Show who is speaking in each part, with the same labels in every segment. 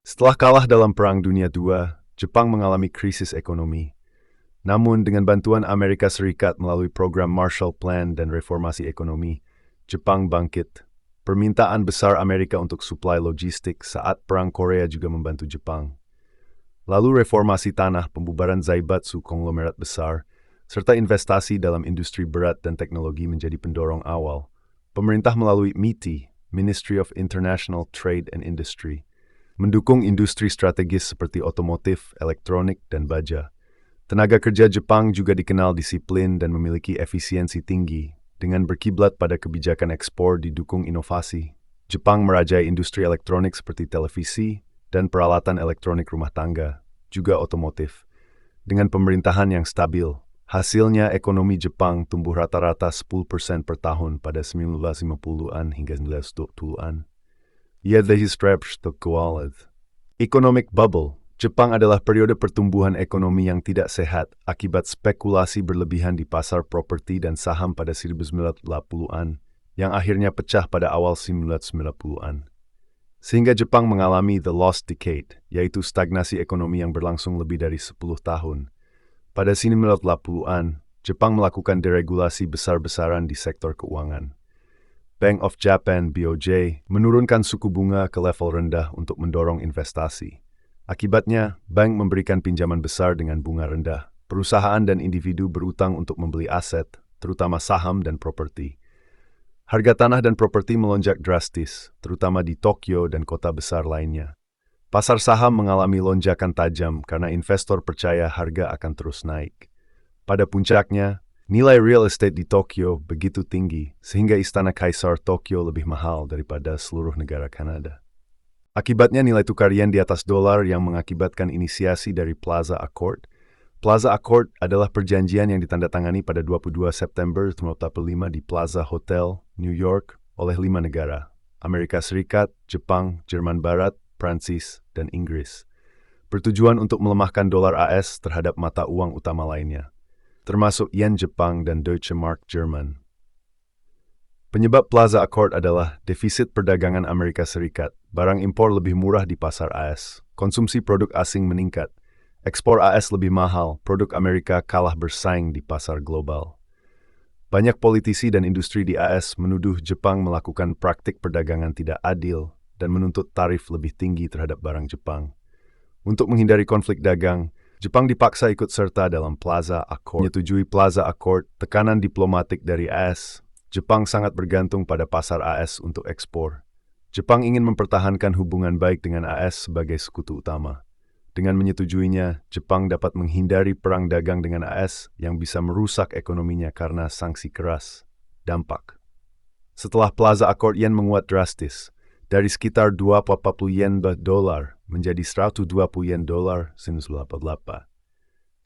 Speaker 1: Setelah kalah dalam Perang Dunia II, Jepang mengalami krisis ekonomi. Namun, dengan bantuan Amerika Serikat melalui program Marshall Plan dan reformasi ekonomi, Jepang bangkit. Permintaan besar Amerika untuk suplai logistik saat Perang Korea juga membantu Jepang. Lalu reformasi tanah, pembubaran zaibatsu konglomerat besar, serta investasi dalam industri berat dan teknologi menjadi pendorong awal. Pemerintah melalui MITI, Ministry of International Trade and Industry, mendukung industri strategis seperti otomotif, elektronik, dan baja. Tenaga kerja Jepang juga dikenal disiplin dan memiliki efisiensi tinggi. Dengan berkiblat pada kebijakan ekspor didukung inovasi, Jepang merajai industri elektronik seperti televisi dan peralatan elektronik rumah tangga, juga otomotif. Dengan pemerintahan yang stabil, hasilnya ekonomi Jepang tumbuh rata-rata 10% per tahun pada 1950-an hingga 1920-an. Economic bubble. Jepang adalah periode pertumbuhan ekonomi yang tidak sehat akibat spekulasi berlebihan di pasar properti dan saham pada 1980-an, yang akhirnya pecah pada awal 1990-an. Sehingga Jepang mengalami the lost decade, yaitu stagnasi ekonomi yang berlangsung lebih dari 10 tahun. Pada 1980-an, Jepang melakukan deregulasi besar-besaran di sektor keuangan. Bank of Japan (BOJ) menurunkan suku bunga ke level rendah untuk mendorong investasi. Akibatnya, bank memberikan pinjaman besar dengan bunga rendah. Perusahaan dan individu berutang untuk membeli aset, terutama saham dan properti. Harga tanah dan properti melonjak drastis, terutama di Tokyo dan kota besar lainnya. Pasar saham mengalami lonjakan tajam karena investor percaya harga akan terus naik. Pada puncaknya, nilai real estate di Tokyo begitu tinggi sehingga Istana Kaisar Tokyo lebih mahal daripada seluruh negara Kanada. Akibatnya nilai tukar yen di atas dolar yang mengakibatkan inisiasi dari Plaza Accord. Plaza Accord adalah perjanjian yang ditandatangani pada 22 September 1945 di Plaza Hotel, New York, oleh 5 negara, Amerika Serikat, Jepang, Jerman Barat, Prancis, dan Inggris. Bertujuan untuk melemahkan dolar AS terhadap mata uang utama lainnya, termasuk yen Jepang dan Deutsche Mark Jerman. Penyebab Plaza Accord adalah defisit perdagangan Amerika Serikat. Barang impor lebih murah di pasar AS. Konsumsi produk asing meningkat. Ekspor AS lebih mahal. Produk Amerika kalah bersaing di pasar global. Banyak politisi dan industri di AS menuduh Jepang melakukan praktik perdagangan tidak adil dan menuntut tarif lebih tinggi terhadap barang Jepang. Untuk menghindari konflik dagang, Jepang dipaksa ikut serta dalam Plaza Accord. Menyetujui Plaza Accord, tekanan diplomatik dari AS. Jepang sangat bergantung pada pasar AS untuk ekspor. Jepang ingin mempertahankan hubungan baik dengan AS sebagai sekutu utama. Dengan menyetujuinya, Jepang dapat menghindari perang dagang dengan AS yang bisa merusak ekonominya karena sanksi keras. Dampak. Setelah Plaza Accord yen menguat drastis, dari sekitar 240 yen per dolar menjadi 120 yen dolar 1988.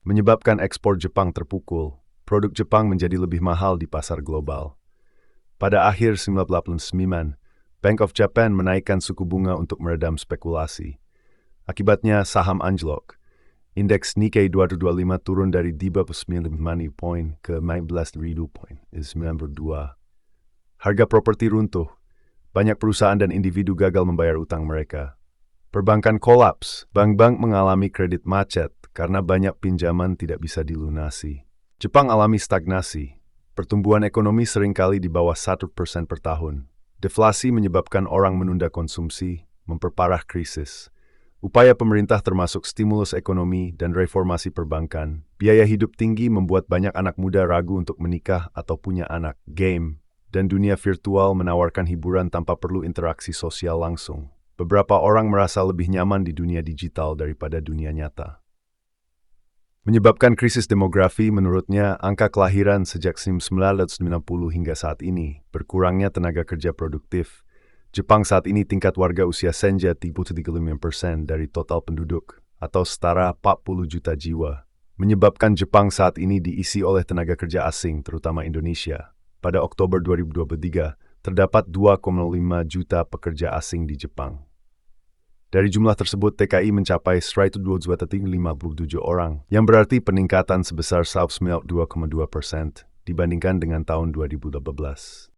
Speaker 1: Menyebabkan ekspor Jepang terpukul, produk Jepang menjadi lebih mahal di pasar global. Pada akhir 1989, Bank of Japan menaikkan suku bunga untuk meredam spekulasi. Akibatnya saham anjlok. Indeks Nikkei 225 turun dari 39 poin ke 19.000 poin, 92. Harga properti runtuh. Banyak perusahaan dan individu gagal membayar utang mereka. Perbankan kolaps. Bank-bank mengalami kredit macet karena banyak pinjaman tidak bisa dilunasi. Jepang alami stagnasi. Pertumbuhan ekonomi seringkali di bawah 1% per tahun. Deflasi menyebabkan orang menunda konsumsi, memperparah krisis. Upaya pemerintah termasuk stimulus ekonomi dan reformasi perbankan. Biaya hidup tinggi membuat banyak anak muda ragu untuk menikah atau punya anak. Game dan dunia virtual menawarkan hiburan tanpa perlu interaksi sosial langsung. Beberapa orang merasa lebih nyaman di dunia digital daripada dunia nyata. Menyebabkan krisis demografi, menurutnya, angka kelahiran sejak 1990 hingga saat ini, berkurangnya tenaga kerja produktif. Jepang saat ini tingkat warga usia senja 35% dari total penduduk, atau setara 40 juta jiwa. Menyebabkan Jepang saat ini diisi oleh tenaga kerja asing, terutama Indonesia. Pada Oktober 2023, terdapat 2,5 juta pekerja asing di Jepang. Dari jumlah tersebut, TKI mencapai 157 orang, yang berarti peningkatan sebesar 2,2% dibandingkan dengan tahun 2018.